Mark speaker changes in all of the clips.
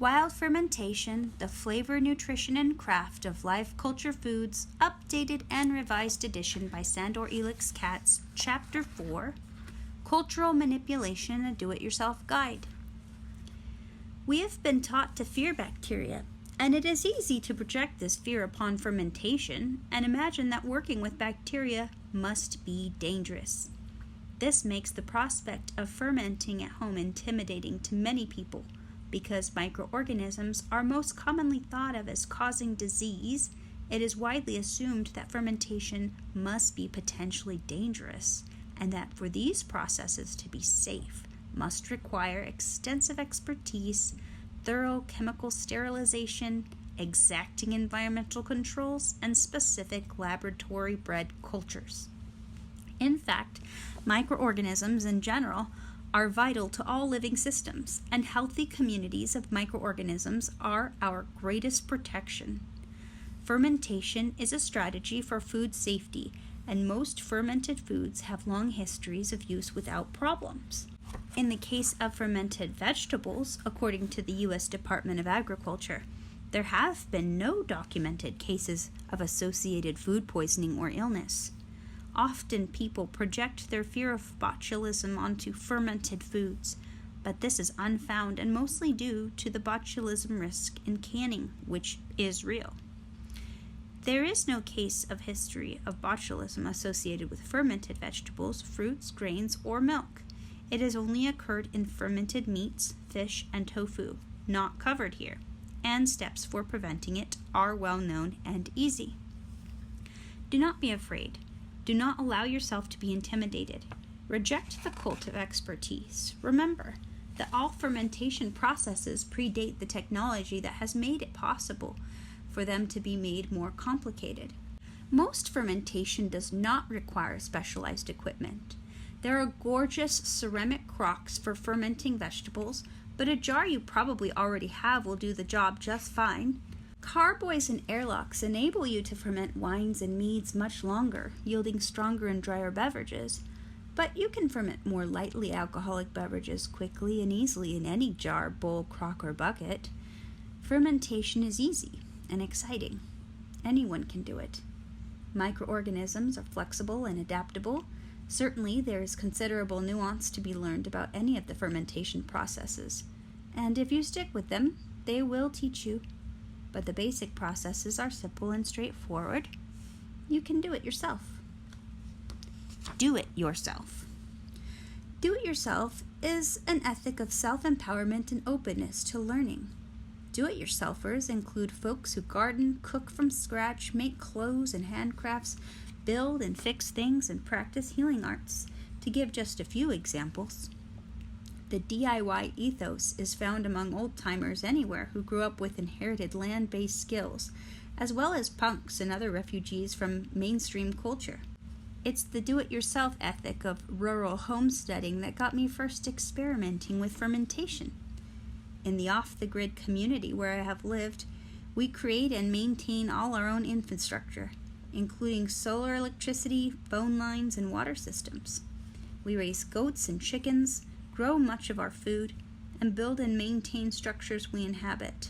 Speaker 1: Wild Fermentation, the Flavor, Nutrition, and Craft of Live Culture Foods, updated and revised edition by Sandor Elix Katz, Chapter 4, Cultural Manipulation, a Do-It-Yourself Guide. We have been taught to fear bacteria, and it is easy to project this fear upon fermentation and imagine that working with bacteria must be dangerous. This makes the prospect of fermenting at home intimidating to many people. Because microorganisms are most commonly thought of as causing disease, it is widely assumed that fermentation must be potentially dangerous, and that for these processes to be safe, must require extensive expertise, thorough chemical sterilization, exacting environmental controls, and specific laboratory-bred cultures. In fact, microorganisms in general are vital to all living systems, and healthy communities of microorganisms are our greatest protection. Fermentation is a strategy for food safety, and most fermented foods have long histories of use without problems. In the case of fermented vegetables, according to the U.S. Department of Agriculture, there have been no documented cases of associated food poisoning or illness. Often people project their fear of botulism onto fermented foods, but this is unfound and mostly due to the botulism risk in canning, which is real. There is no case of history of botulism associated with fermented vegetables, fruits, grains, or milk. It has only occurred in fermented meats, fish, and tofu, not covered here, and steps for preventing it are well known and easy. Do not be afraid. Do not allow yourself to be intimidated. Reject the cult of expertise. Remember that all fermentation processes predate the technology that has made it possible for them to be made more complicated. Most fermentation does not require specialized equipment. There are gorgeous ceramic crocks for fermenting vegetables, but a jar you probably already have will do the job just fine. Carboys and airlocks enable you to ferment wines and meads much longer, yielding stronger and drier beverages, but you can ferment more lightly alcoholic beverages quickly and easily in any jar, bowl, crock, or bucket. Fermentation is easy and exciting. Anyone can do it. Microorganisms are flexible and adaptable. Certainly, there is considerable nuance to be learned about any of the fermentation processes, and if you stick with them, they will teach you. But the basic processes are simple and straightforward. You can do it yourself. Do it yourself. Do it yourself is an ethic of self-empowerment and openness to learning. Do-it-yourselfers include folks who garden, cook from scratch, make clothes and handcrafts, build and fix things, and practice healing arts, to give just a few examples. The DIY ethos is found among old-timers anywhere who grew up with inherited land-based skills, as well as punks and other refugees from mainstream culture. It's the do-it-yourself ethic of rural homesteading that got me first experimenting with fermentation. In the off-the-grid community where I have lived, we create and maintain all our own infrastructure, including solar electricity, phone lines, and water systems. We raise goats and chickens, grow much of our food, and build and maintain structures we inhabit.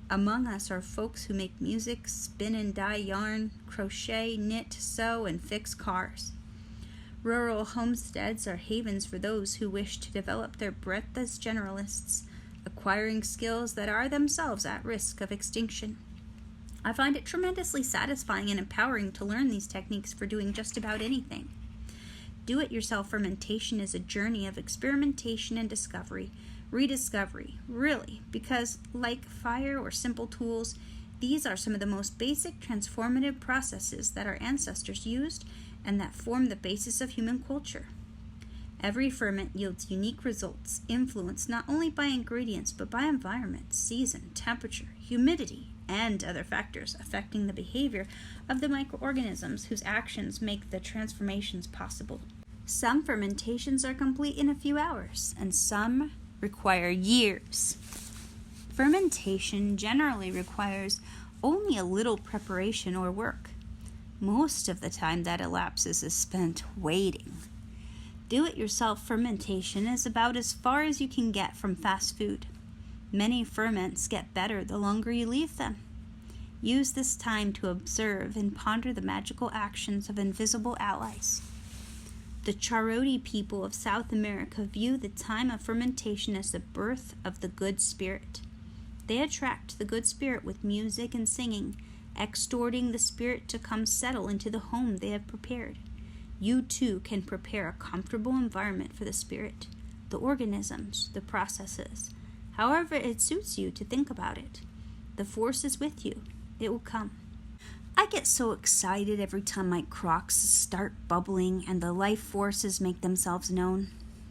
Speaker 1: Among us are folks who make music, spin and dye yarn, crochet, knit, sew, and fix cars. Rural homesteads are havens for those who wish to develop their breadth as generalists, acquiring skills that are themselves at risk of extinction. I find it tremendously satisfying and empowering to learn these techniques for doing just about anything. Do-it-yourself fermentation is a journey of experimentation and discovery, rediscovery, really, because like fire or simple tools, these are some of the most basic transformative processes that our ancestors used and that form the basis of human culture. Every ferment yields unique results, influenced not only by ingredients but by environment, season, temperature, humidity, and other factors affecting the behavior of the microorganisms whose actions make the transformations possible. Some fermentations are complete in a few hours, and some require years. Fermentation generally requires only a little preparation or work. Most of the time that elapses is spent waiting. Do-it-yourself fermentation is about as far as you can get from fast food. Many ferments get better the longer you leave them. Use this time to observe and ponder the magical actions of invisible allies. The Charoti people of South America view the time of fermentation as the birth of the good spirit. They attract the good spirit with music and singing, extorting the spirit to come settle into the home they have prepared. You too can prepare a comfortable environment for the spirit, the organisms, the processes, however it suits you to think about it. The force is with you. It will come. I get so excited every time my crocks start bubbling and the life forces make themselves known.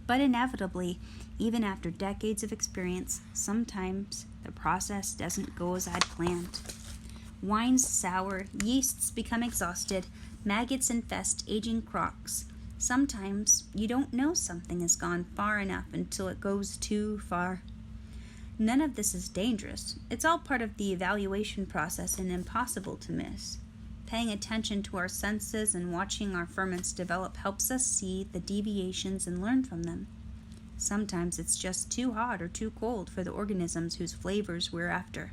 Speaker 1: But inevitably, even after decades of experience, sometimes the process doesn't go as I'd planned. Wines sour, yeasts become exhausted, maggots infest aging crocks. Sometimes you don't know something has gone far enough until it goes too far. None of this is dangerous. It's all part of the evaluation process and impossible to miss. Paying attention to our senses and watching our ferments develop helps us see the deviations and learn from them. Sometimes it's just too hot or too cold for the organisms whose flavors we're after.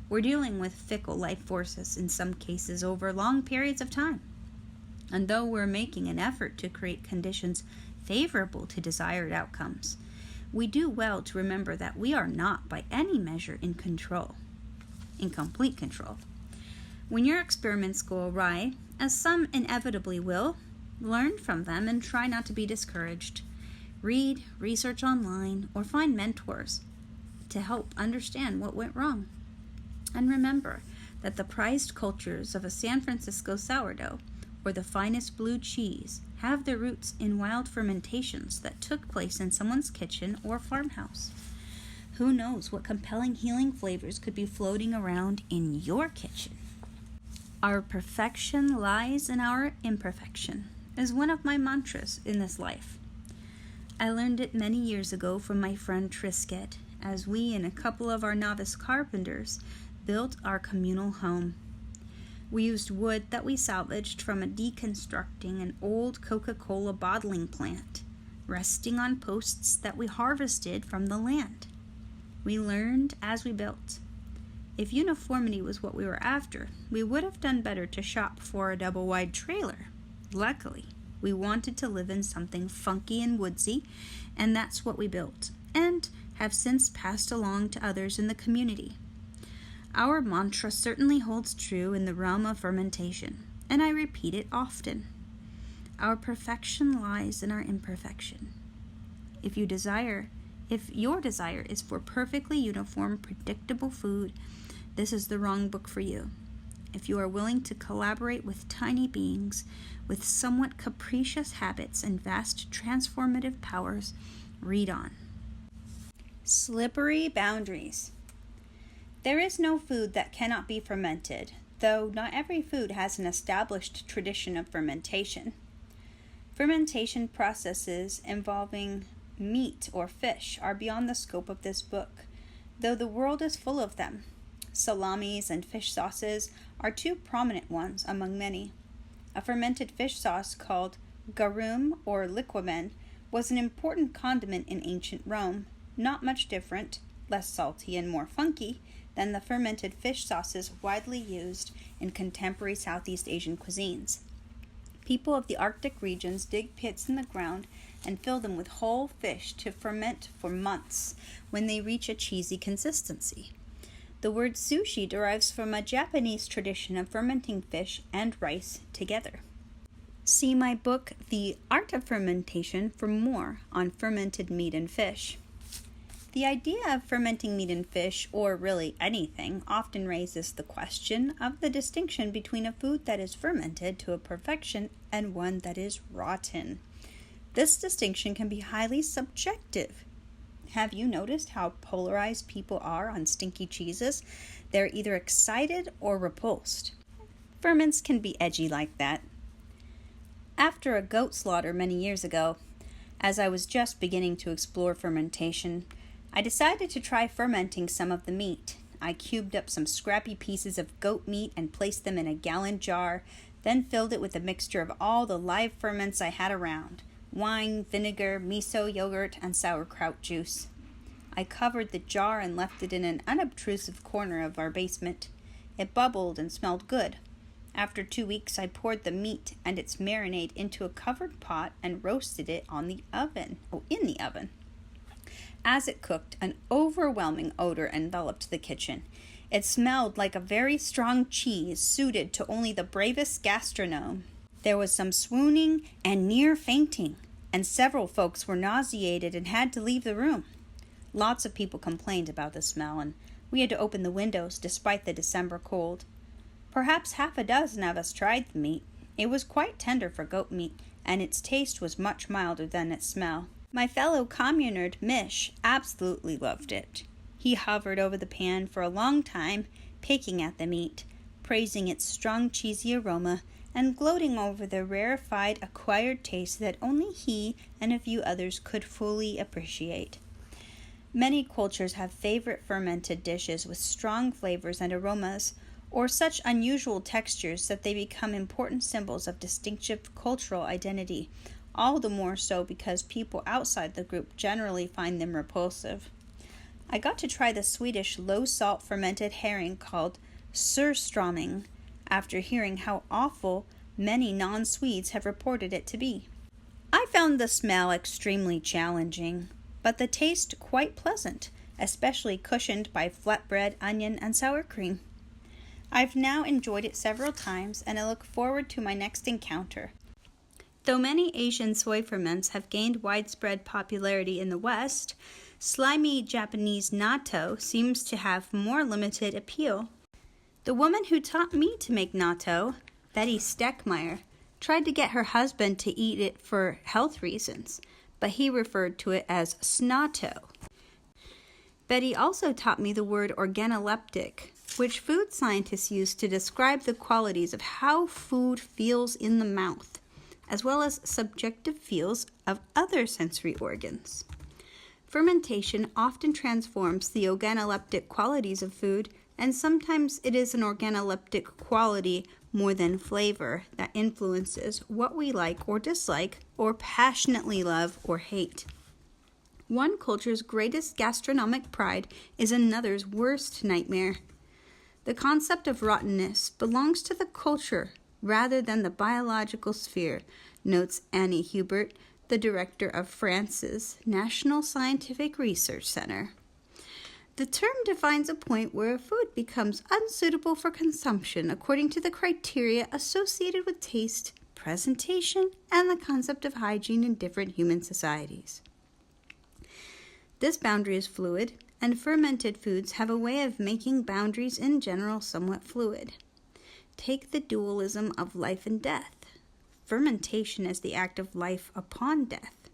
Speaker 1: We're dealing with fickle life forces in some cases over long periods of time. And though we're making an effort to create conditions favorable to desired outcomes, we do well to remember that we are not by any measure in complete control. When your experiments go awry, as some inevitably will, learn from them and try not to be discouraged. Read, research online, or find mentors to help understand what went wrong. And remember that the prized cultures of a San Francisco sourdough or the finest blue cheese have their roots in wild fermentations that took place in someone's kitchen or farmhouse. Who knows what compelling healing flavors could be floating around in your kitchen? Our perfection lies in our imperfection is one of my mantras in this life. I learned it many years ago from my friend Trisket as we and a couple of our novice carpenters built our communal home. We used wood that we salvaged from deconstructing an old Coca-Cola bottling plant, resting on posts that we harvested from the land. We learned as we built. If uniformity was what we were after, we would have done better to shop for a double-wide trailer. Luckily, we wanted to live in something funky and woodsy, and that's what we built, and have since passed along to others in the community. Our mantra certainly holds true in the realm of fermentation, and I repeat it often. Our perfection lies in our imperfection. If your desire is for perfectly uniform, predictable food, this is the wrong book for you. If you are willing to collaborate with tiny beings with somewhat capricious habits and vast transformative powers, read on. Slippery boundaries. There is no food that cannot be fermented, though not every food has an established tradition of fermentation. Fermentation processes involving meat or fish are beyond the scope of this book, though the world is full of them. Salamis and fish sauces are two prominent ones among many. A fermented fish sauce called garum or liquamen was an important condiment in ancient Rome, not much different, less salty and more funky, than the fermented fish sauces widely used in contemporary Southeast Asian cuisines. People of the Arctic regions dig pits in the ground and fill them with whole fish to ferment for months when they reach a cheesy consistency. The word sushi derives from a Japanese tradition of fermenting fish and rice together. See my book, The Art of Fermentation, for more on fermented meat and fish. The idea of fermenting meat and fish, or really anything, often raises the question of the distinction between a food that is fermented to a perfection and one that is rotten. This distinction can be highly subjective. Have you noticed how polarized people are on stinky cheeses? They're either excited or repulsed. Ferments can be edgy like that. After a goat slaughter many years ago, as I was just beginning to explore fermentation, I decided to try fermenting some of the meat. I cubed up some scrappy pieces of goat meat and placed them in a gallon jar, then filled it with a mixture of all the live ferments I had around: wine, vinegar, miso, yogurt, and sauerkraut juice. I covered the jar and left it in an unobtrusive corner of our basement. It bubbled and smelled good. After 2 weeks, I poured the meat and its marinade into a covered pot and roasted it in the oven. As it cooked, an overwhelming odor enveloped the kitchen. It smelled like a very strong cheese suited to only the bravest gastronome. There was some swooning and near fainting, and several folks were nauseated and had to leave the room. Lots of people complained about the smell, and we had to open the windows despite the December cold. Perhaps half a dozen of us tried the meat. It was quite tender for goat meat, and its taste was much milder than its smell. My fellow communard, Mish, absolutely loved it. He hovered over the pan for a long time, picking at the meat, praising its strong cheesy aroma, and gloating over the rarefied acquired taste that only he and a few others could fully appreciate. Many cultures have favorite fermented dishes with strong flavors and aromas, or such unusual textures that they become important symbols of distinctive cultural identity, all the more so because people outside the group generally find them repulsive. I got to try the Swedish low-salt fermented herring called surströmming after hearing how awful many non-Swedes have reported it to be. I found the smell extremely challenging, but the taste quite pleasant, especially cushioned by flatbread, onion, and sour cream. I've now enjoyed it several times, and I look forward to my next encounter. Though many Asian soy ferments have gained widespread popularity in the West, slimy Japanese natto seems to have more limited appeal. The woman who taught me to make natto, Betty Steckmeyer, tried to get her husband to eat it for health reasons, but he referred to it as snotto. Betty also taught me the word organoleptic, which food scientists use to describe the qualities of how food feels in the mouth, as well as subjective feels of other sensory organs. Fermentation often transforms the organoleptic qualities of food, and sometimes it is an organoleptic quality more than flavor that influences what we like or dislike, or passionately love or hate. One culture's greatest gastronomic pride is another's worst nightmare. The concept of rottenness belongs to the culture rather than the biological sphere, notes Annie Hubert, the director of France's National Scientific Research Center. The term defines a point where a food becomes unsuitable for consumption according to the criteria associated with taste, presentation, and the concept of hygiene in different human societies. This boundary is fluid, and fermented foods have a way of making boundaries in general somewhat fluid. Take the dualism of life and death. Fermentation is the act of life upon death.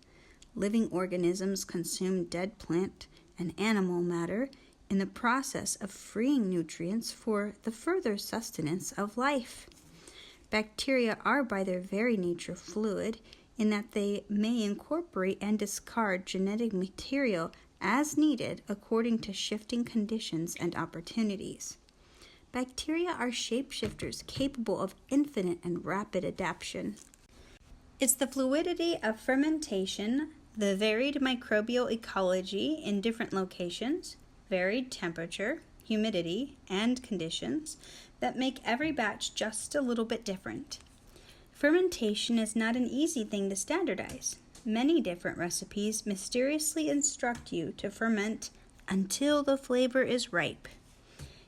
Speaker 1: Living organisms consume dead plant and animal matter in the process of freeing nutrients for the further sustenance of life. Bacteria are by their very nature fluid, in that they may incorporate and discard genetic material as needed according to shifting conditions and opportunities. Bacteria are shapeshifters capable of infinite and rapid adaptation. It's the fluidity of fermentation, the varied microbial ecology in different locations, varied temperature, humidity, and conditions that make every batch just a little bit different. Fermentation is not an easy thing to standardize. Many different recipes mysteriously instruct you to ferment until the flavor is ripe.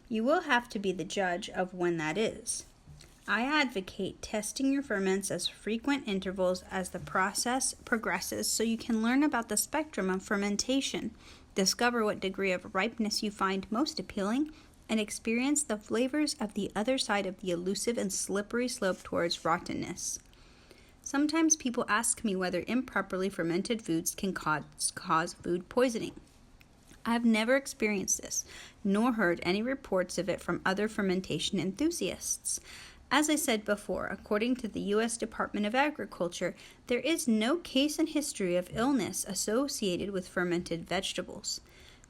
Speaker 1: You will have to be the judge of when that is. I advocate testing your ferments as frequent intervals as the process progresses so you can learn about the spectrum of fermentation, discover what degree of ripeness you find most appealing, and experience the flavors of the other side of the elusive and slippery slope towards rottenness. Sometimes people ask me whether improperly fermented foods can cause food poisoning. I've never experienced this, nor heard any reports of it from other fermentation enthusiasts. As I said before, according to the U.S. Department of Agriculture, there is no case in history of illness associated with fermented vegetables.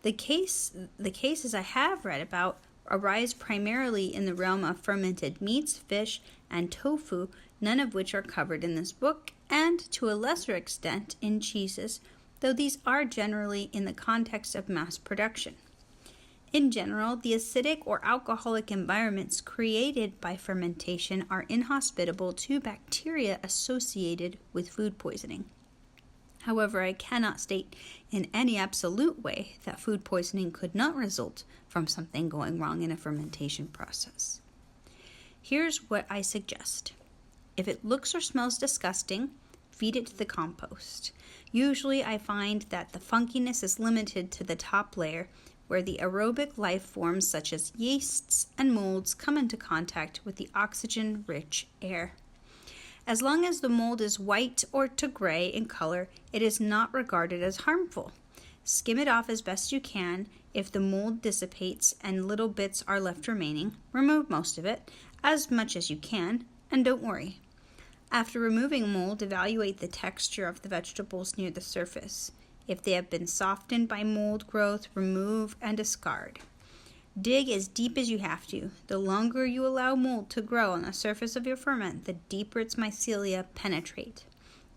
Speaker 1: The cases I have read about arise primarily in the realm of fermented meats, fish, and tofu, none of which are covered in this book, and to a lesser extent in cheeses, though these are generally in the context of mass production. In general, the acidic or alcoholic environments created by fermentation are inhospitable to bacteria associated with food poisoning. However, I cannot state in any absolute way that food poisoning could not result from something going wrong in a fermentation process. Here's what I suggest. If it looks or smells disgusting, feed it to the compost. Usually I find that the funkiness is limited to the top layer, where the aerobic life forms such as yeasts and molds come into contact with the oxygen-rich air. As long as the mold is white or to gray in color, it is not regarded as harmful. Skim it off as best you can. If the mold dissipates and little bits are left remaining, remove most of it, as much as you can, and don't worry. After removing mold, evaluate the texture of the vegetables near the surface. If they have been softened by mold growth, remove and discard. Dig as deep as you have to. The longer you allow mold to grow on the surface of your ferment, the deeper its mycelia penetrate.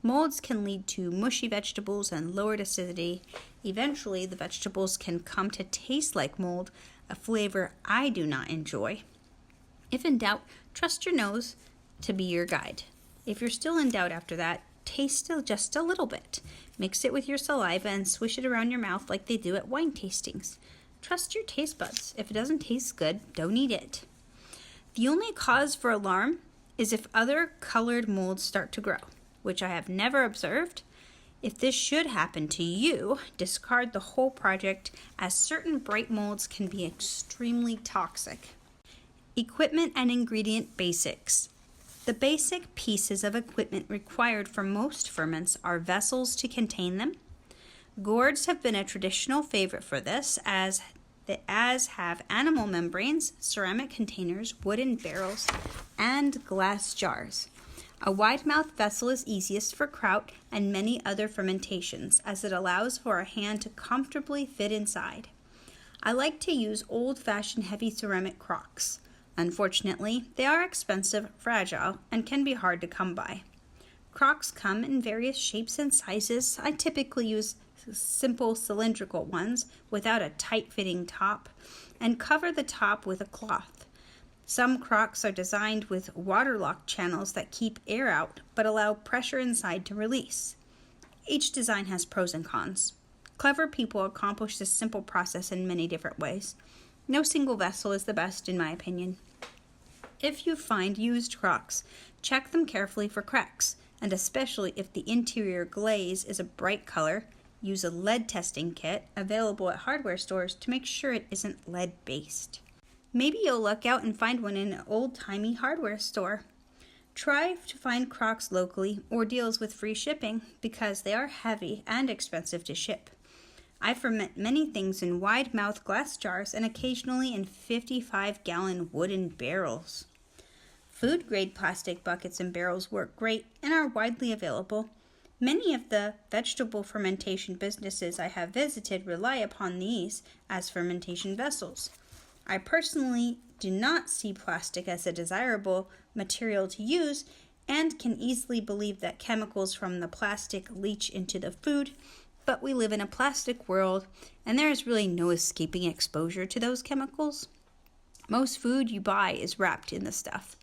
Speaker 1: Molds can lead to mushy vegetables and lowered acidity. Eventually, the vegetables can come to taste like mold, a flavor I do not enjoy. If in doubt, trust your nose to be your guide. If you're still in doubt after that, taste just a little bit. Mix it with your saliva and swish it around your mouth like they do at wine tastings. Trust your taste buds. If it doesn't taste good, don't eat it. The only cause for alarm is if other colored molds start to grow, which I have never observed. If this should happen to you, discard the whole project, as certain bright molds can be extremely toxic. Equipment and ingredient basics. The basic pieces of equipment required for most ferments are vessels to contain them. Gourds have been a traditional favorite for this, as have animal membranes, ceramic containers, wooden barrels, and glass jars. A wide-mouthed vessel is easiest for kraut and many other fermentations, as it allows for a hand to comfortably fit inside. I like to use old-fashioned heavy ceramic crocks. Unfortunately, they are expensive, fragile, and can be hard to come by. Crocks come in various shapes and sizes. I typically use simple cylindrical ones without a tight-fitting top, and cover the top with a cloth. Some crocks are designed with waterlock channels that keep air out but allow pressure inside to release. Each design has pros and cons. Clever people accomplish this simple process in many different ways. No single vessel is the best, in my opinion. If you find used crocks, check them carefully for cracks, and especially if the interior glaze is a bright color, use a lead testing kit available at hardware stores to make sure it isn't lead-based. Maybe you'll luck out and find one in an old-timey hardware store. Try to find crocks locally or deals with free shipping, because they are heavy and expensive to ship. I ferment many things in wide-mouthed glass jars and occasionally in 55-gallon wooden barrels. Food-grade plastic buckets and barrels work great and are widely available. Many of the vegetable fermentation businesses I have visited rely upon these as fermentation vessels. I personally do not see plastic as a desirable material to use and can easily believe that chemicals from the plastic leach into the food, but we live in a plastic world and there is really no escaping exposure to those chemicals. Most food you buy is wrapped in the stuff.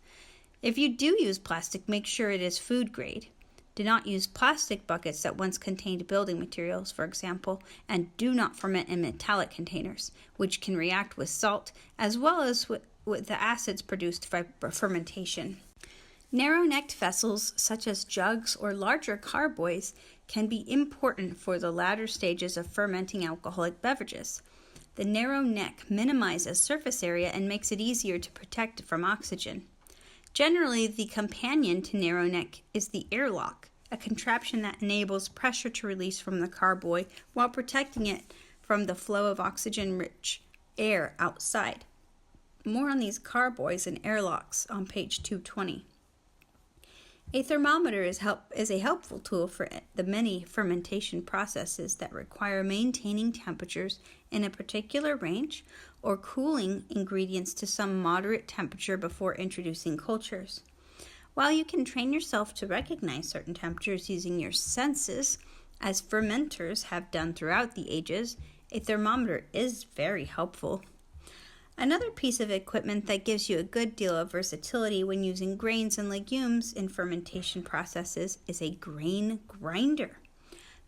Speaker 1: If you do use plastic, make sure it is food grade. Do not use plastic buckets that once contained building materials, for example, and do not ferment in metallic containers, which can react with salt as well as with the acids produced by fermentation. Narrow-necked vessels, such as jugs or larger carboys, can be important for the latter stages of fermenting alcoholic beverages. The narrow neck minimizes surface area and makes it easier to protect from oxygen. Generally, the companion to narrow neck is the airlock, a contraption that enables pressure to release from the carboy while protecting it from the flow of oxygen-rich air outside. More on these carboys and airlocks on page 220. A thermometer is a helpful tool for the many fermentation processes that require maintaining temperatures in a particular range or cooling ingredients to some moderate temperature before introducing cultures. While you can train yourself to recognize certain temperatures using your senses, As fermenters have done throughout the ages, a thermometer is very helpful. Another piece of equipment that gives you a good deal of versatility when using grains and legumes in fermentation processes is a grain grinder.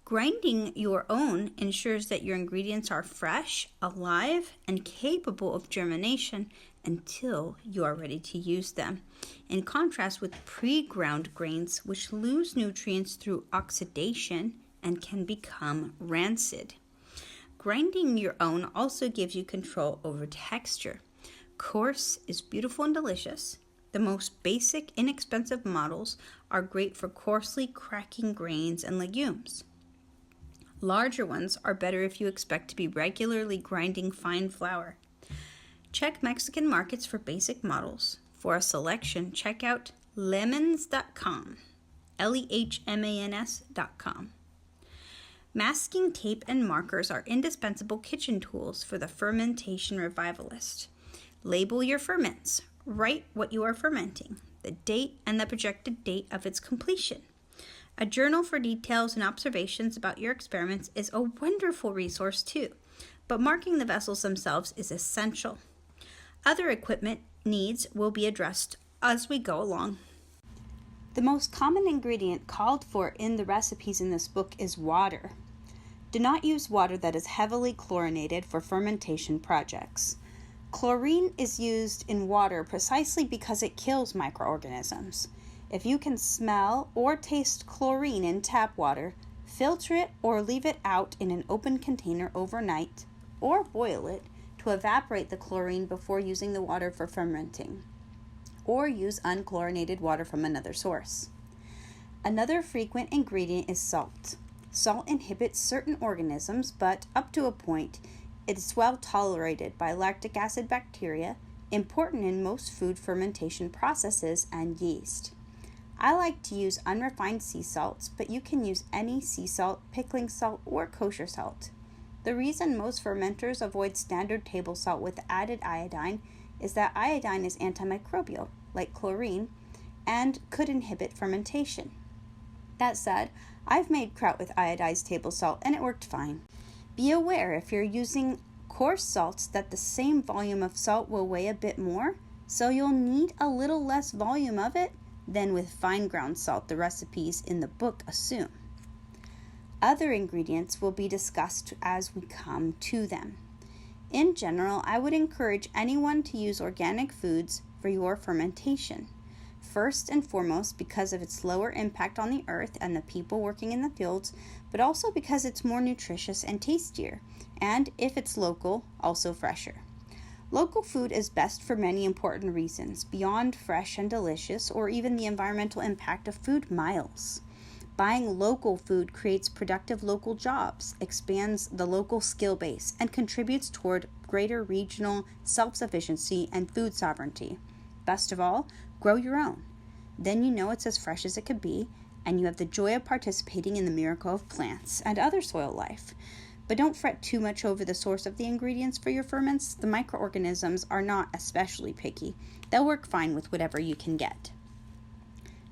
Speaker 1: Grinding your own ensures that your ingredients are fresh, alive, and capable of germination until you are ready to use them, in contrast with pre-ground grains, which lose nutrients through oxidation and can become rancid. Grinding your own also gives you control over texture. Coarse is beautiful and delicious. The most basic, inexpensive models are great for coarsely cracking grains and legumes. Larger ones are better if you expect to be regularly grinding fine flour. Check Mexican markets for basic models. For a selection, check out lemans.com, LEHMANS.com. Masking tape and markers are indispensable kitchen tools for the fermentation revivalist. Label your ferments. Write what you are fermenting, the date and the projected date of its completion. A journal for details and observations about your experiments is a wonderful resource too, but marking the vessels themselves is essential. Other equipment needs will be addressed as we go along. The most common ingredient called for in the recipes in this book is water. Do not use water that is heavily chlorinated for fermentation projects. Chlorine is used in water precisely because it kills microorganisms. If you can smell or taste chlorine in tap water, filter it or leave it out in an open container overnight, or boil it to evaporate the chlorine before using the water for fermenting, or use unchlorinated water from another source. Another frequent ingredient is salt. Salt inhibits certain organisms, but up to a point, it is well tolerated by lactic acid bacteria, important in most food fermentation processes, and yeast. I like to use unrefined sea salts, but you can use any sea salt, pickling salt, or kosher salt. The reason most fermenters avoid standard table salt with added iodine is that iodine is antimicrobial, like chlorine, and could inhibit fermentation. That said, I've made kraut with iodized table salt and it worked fine. Be aware if you're using coarse salts that the same volume of salt will weigh a bit more, so you'll need a little less volume of it than with fine ground salt the recipes in the book assume. Other ingredients will be discussed as we come to them. In general, I would encourage anyone to use organic foods for your fermentation. First and foremost because of its lower impact on the earth and the people working in the fields, but also because it's more nutritious and tastier, and if it's local, also fresher. Local food is best for many important reasons, beyond fresh and delicious, or even the environmental impact of food miles. Buying local food creates productive local jobs, expands the local skill base, and contributes toward greater regional self-sufficiency and food sovereignty. Best of all, grow your own. Then you know it's as fresh as it could be, and you have the joy of participating in the miracle of plants and other soil life. But don't fret too much over the source of the ingredients for your ferments. The microorganisms are not especially picky. They'll work fine with whatever you can get.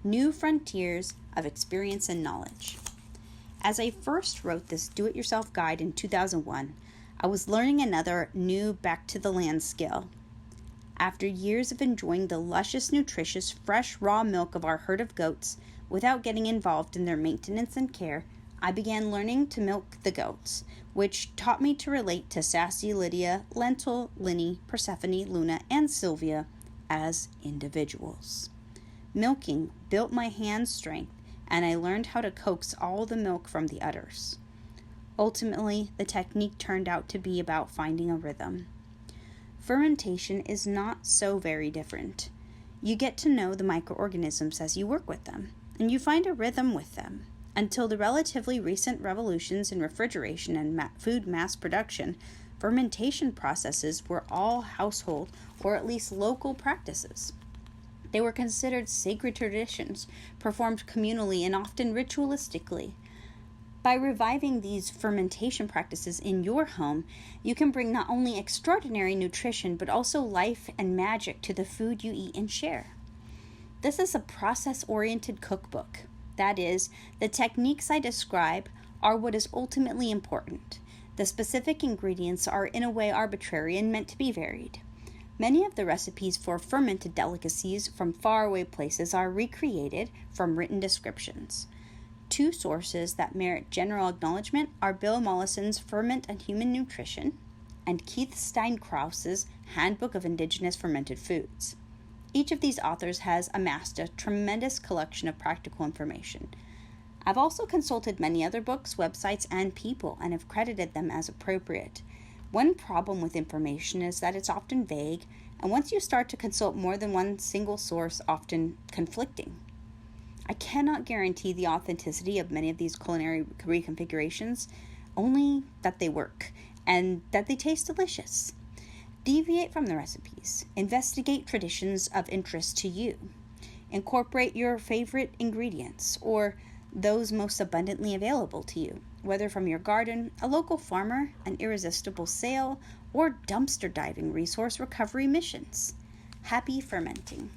Speaker 1: New frontiers of experience and knowledge. As I first wrote this do-it-yourself guide in 2001, I was learning another new back-to-the-land skill. After years of enjoying the luscious, nutritious, fresh, raw milk of our herd of goats without getting involved in their maintenance and care, I began learning to milk the goats, which taught me to relate to Sassy, Lydia, Lentil, Linny, Persephone, Luna, and Sylvia as individuals. Milking built my hand strength, and I learned how to coax all the milk from the udders. Ultimately, the technique turned out to be about finding a rhythm. Fermentation is not so very different. You get to know the microorganisms as you work with them, and you find a rhythm with them. Until the relatively recent revolutions in refrigeration and food mass production, fermentation processes were all household or at least local practices. They were considered sacred traditions, performed communally and often ritualistically. By reviving these fermentation practices in your home, you can bring not only extraordinary nutrition, but also life and magic to the food you eat and share. This is a process-oriented cookbook. That is, the techniques I describe are what is ultimately important. The specific ingredients are in a way arbitrary and meant to be varied. Many of the recipes for fermented delicacies from faraway places are recreated from written descriptions. Two sources that merit general acknowledgement are Bill Mollison's Ferment and Human Nutrition and Keith Steinkraus's Handbook of Indigenous Fermented Foods. Each of these authors has amassed a tremendous collection of practical information. I've also consulted many other books, websites, and people and have credited them as appropriate. One problem with information is that it's often vague, and once you start to consult more than one single source, often conflicting. I cannot guarantee the authenticity of many of these culinary reconfigurations, only that they work and that they taste delicious. Deviate from the recipes. Investigate traditions of interest to you. Incorporate your favorite ingredients or those most abundantly available to you, whether from your garden, a local farmer, an irresistible sale, or dumpster diving resource recovery missions. Happy fermenting.